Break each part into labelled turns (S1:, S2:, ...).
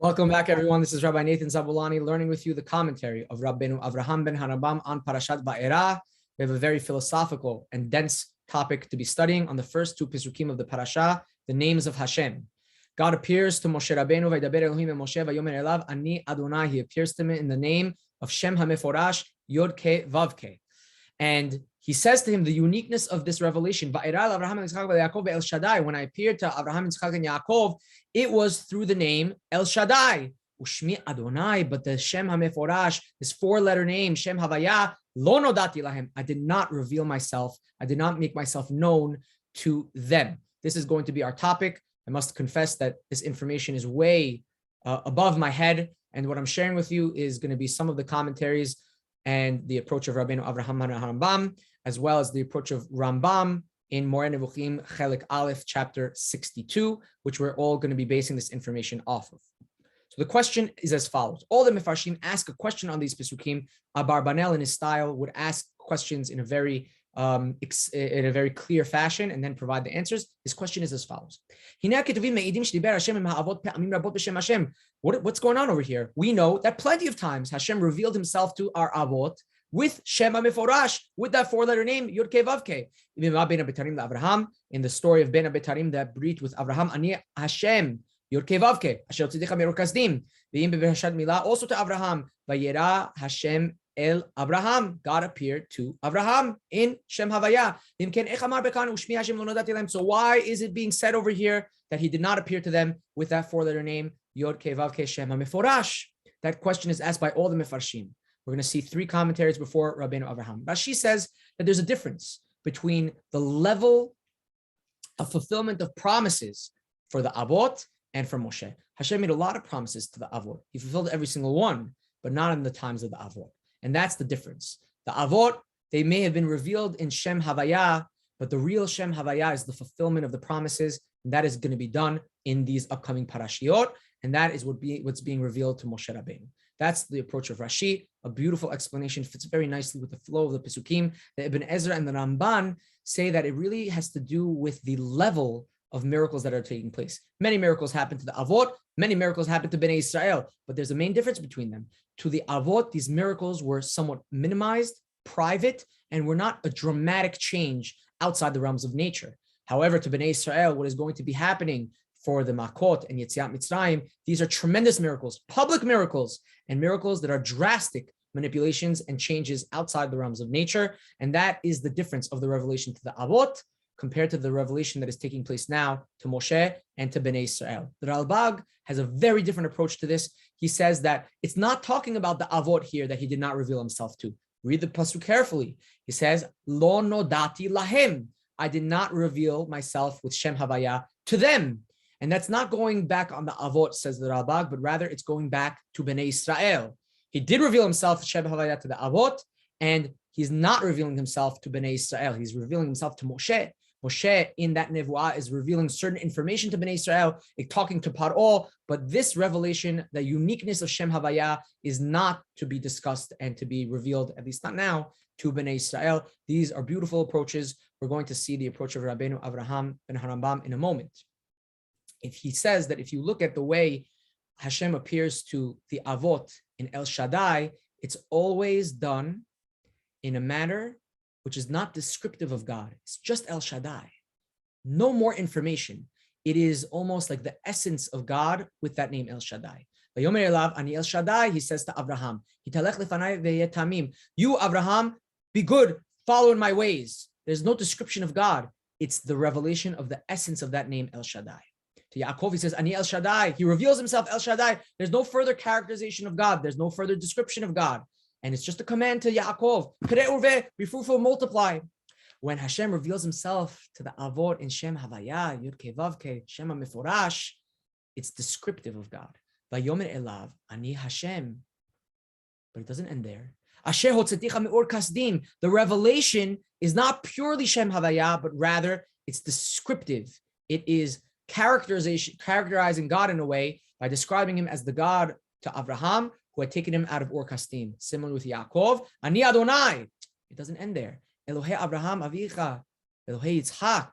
S1: Welcome back, everyone. This is Rabbi Nathan Zaboulani learning with you the commentary of Rabbenu Avraham ben Harambam on Parashat Vaera. We have a very philosophical and dense topic to be studying on the first two Pisukim of the Parasha, the names of Hashem. God appears to Moshe Rabbeinu, Vaydaber Elohim Moshe Vayomer Elav Ani Adonai. He appears to him in the name of Shem HaMeforash Yod Ke Vav Ke. And he says to him the uniqueness of this revelation. When I appeared to Abraham, Yitzchak, and Yaakov, it was through the name El Shaddai. Ushmi Adonai, but the Shem HaMeforash, this four-letter name, Shem Havaya, Lo Nodati Lahem. I did not reveal myself. I did not make myself known to them. This is going to be our topic. I must confess that this information is way above my head. And what I'm sharing with you is going to be some of the commentaries and the approach of Rabbeinu Avraham and Harambam, as well as the approach of Rambam in Moreh Nevuchim Chelik Aleph, chapter 62, which we're all going to be basing this information off of. So the question is as follows. All the Mefarshim ask a question on these Pesukim. Abarbanel, in his style, would ask questions in a very clear fashion and then provide the answers. His question is as follows. What's going on over here? We know that plenty of times Hashem revealed himself to our Avot with Shem HaMeforash, with that four-letter name, Yod Ke Vav Ke. In the story of Ben Abetarim that breathed with Avraham, Ani Hashem, Yod Ke Vav Ke, Asher Tzidich HaMeor Kasdim. Also to Avraham, Vaera Hashem El Abraham, God appeared to Abraham in Shem Havaya. So why is it being said over here that he did not appear to them with that four-letter name, Yod Ke Vav Ke Shem HaMeforash? That question is asked by all the Mefarshim. We're going to see three commentaries before Rabbeinu Avraham. Rashi says that there's a difference between the level of fulfillment of promises for the Avot and for Moshe. Hashem made a lot of promises to the Avot. He fulfilled every single one, but not in the times of the Avot. And that's the difference. The Avot, they may have been revealed in Shem Havaya, but the real Shem Havaya is the fulfillment of the promises, and that is going to be done in these upcoming parashiot, and that is what's being revealed to Moshe Rabbeinu. That's the approach of Rashi. A beautiful explanation, fits very nicely with the flow of the Pesukim. The Ibn Ezra and the Ramban say that it really has to do with the level of miracles that are taking place. Many miracles happen to the Avot, many miracles happen to Bnei Israel, but there's a main difference between them. To the Avot, these miracles were somewhat minimized, private, and were not a dramatic change outside the realms of nature. However, to Bnei Israel, what is going to be happening for the Makot and Yetziat Mitzrayim, these are tremendous miracles, public miracles, and miracles that are drastic manipulations and changes outside the realms of nature. And that is the difference of the revelation to the Avot compared to the revelation that is taking place now to Moshe and to Bnei Israel. The Ralbag has a very different approach to this. He says that it's not talking about the Avot here that he did not reveal himself to. Read the pasuk carefully. He says, Lo nodati lahem. I did not reveal myself with Shem Havaya to them. And that's not going back on the Avot, says the Ralbag, but rather it's going back to Bnei Israel. He did reveal himself, Shem Havaya, to the Avot, and he's not revealing himself to Bnei Israel. He's revealing himself to Moshe. Moshe, in that nevuah, is revealing certain information to Bnei Israel, talking to Paro, but this revelation, the uniqueness of Shem Havaya, is not to be discussed and to be revealed, at least not now, to Bnei Israel. These are beautiful approaches. We're going to see the approach of Rabbeinu Avraham ben Harambam in a moment. If he says that if you look at the way Hashem appears to the Avot in El Shaddai, it's always done in a manner which is not descriptive of God. It's just El Shaddai. No more information. It is almost like the essence of God with that name El Shaddai. Vayomer elav ani El Shaddai, he says to Avraham, Hitalech lefanai ve'yeh tamim. You, Avraham, be good, follow in my ways. There's no description of God. It's the revelation of the essence of that name El Shaddai. To Yaakov, he says, Ani El Shaddai. He reveals himself, El Shaddai. There's no further characterization of God. There's no further description of God. And it's just a command to Yaakov, be fruitful, multiply. When Hashem reveals himself to the Avot in Shem Havaya, Yod Ke Vav Ke, Shem HaMeforash, it's descriptive of God. Vayomer elav, Ani Hashem. But it doesn't end there. Asher hotzeticha me'or kasdim. The revelation is not purely Shem Havaya, but rather it's descriptive. It is characterizing God in a way by describing him as the God to Avraham who had taken him out of Ur Kasdim. Similar with Yaakov, Ani Adonai. It doesn't end there. Elohei Avraham Avicha, Elohei Yitzhak.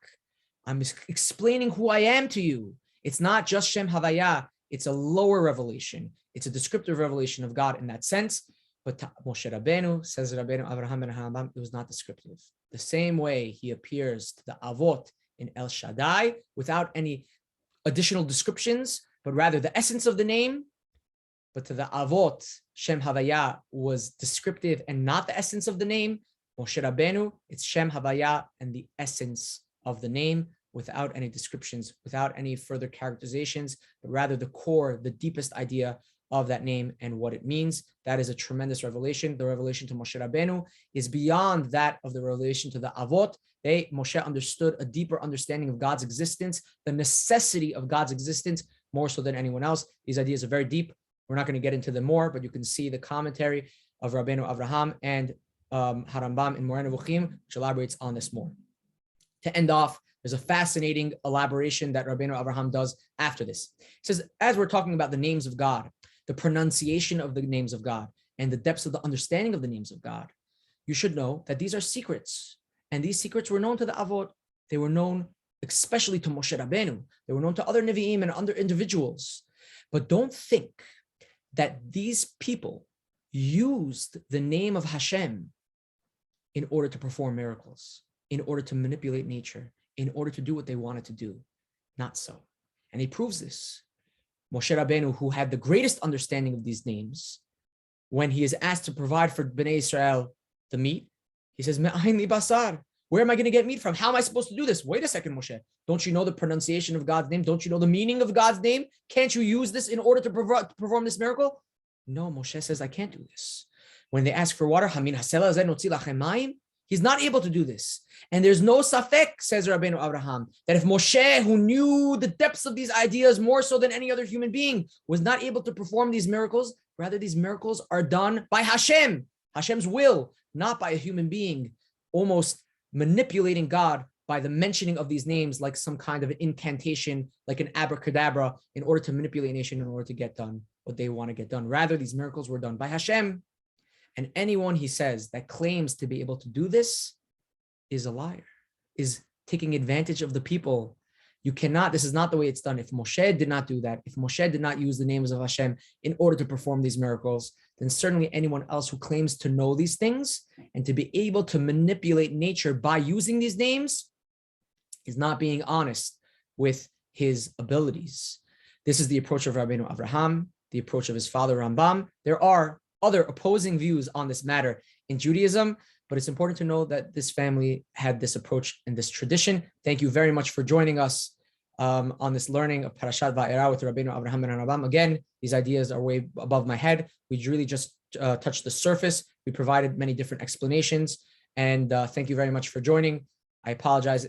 S1: I'm explaining who I am to you. It's not just Shem Havaya. It's a lower revelation. It's a descriptive revelation of God in that sense. But Moshe Rabbeinu, says Rabbeinu Avraham ben Harambam, it was not descriptive. The same way he appears to the Avot in El Shaddai without any additional descriptions, but rather the essence of the name. But to the Avot, Shem Havaya was descriptive and not the essence of the name. Moshe Rabbeinu, it's Shem Havaya and the essence of the name without any descriptions, without any further characterizations, but rather the core, the deepest idea of that name and what it means. That is a tremendous revelation. The revelation to Moshe Rabbeinu is beyond that of the revelation to the Avot. Moshe understood a deeper understanding of God's existence, the necessity of God's existence, more so than anyone else. These ideas are very deep. We're not going to get into them more, but you can see the commentary of Rabbeinu Avraham and Harambam in Moreh Nevuchim, which elaborates on this more. To end off, there's a fascinating elaboration that Rabbeinu Avraham does after this. He says, as we're talking about the names of God, the pronunciation of the names of God, and the depths of the understanding of the names of God, you should know that these are secrets. And these secrets were known to the Avot. They were known especially to Moshe Rabbeinu. They were known to other Nevi'im and other individuals. But don't think that these people used the name of Hashem in order to perform miracles, in order to manipulate nature, in order to do what they wanted to do. Not so. And he proves this. Moshe Rabbeinu, who had the greatest understanding of these names, when he is asked to provide for Bnei Israel the meat, he says, Me'ayin li basar. Where am I going to get meat from? How am I supposed to do this? Wait a second, Moshe. Don't you know the pronunciation of God's name? Don't you know the meaning of God's name? Can't you use this in order to perform this miracle? No, Moshe says, I can't do this. When they ask for water, he's not able to do this. And there's no safek, says Rabbeinu Avraham, that if Moshe, who knew the depths of these ideas more so than any other human being, was not able to perform these miracles, rather these miracles are done by Hashem, Hashem's will, not by a human being, almost manipulating God by the mentioning of these names like some kind of an incantation, like an abracadabra, in order to manipulate nation, in order to get done what they want to get done. Rather, these miracles were done by Hashem. And anyone, he says, that claims to be able to do this is a liar, is taking advantage of the people. You cannot, this is not the way it's done. If Moshe did not do that, if Moshe did not use the names of Hashem in order to perform these miracles, then certainly anyone else who claims to know these things and to be able to manipulate nature by using these names is not being honest with his abilities. This is the approach of Rabbeinu Avraham, the approach of his father Rambam. There are other opposing views on this matter in Judaism, but it's important to know that this family had this approach and this tradition. Thank you very much for joining us on this learning of Parashat Vaera with Rabbeinu Avraham and Harambam. Again, these ideas are way above my head. We really just touched the surface. We provided many different explanations, and thank you very much for joining. I apologize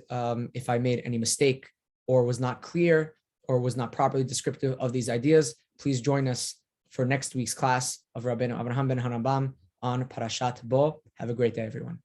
S1: if I made any mistake or was not clear or was not properly descriptive of these ideas. Please join us for next week's class of Rabbeinu Avraham ben Harambam on Parashat Bo. Have a great day, everyone.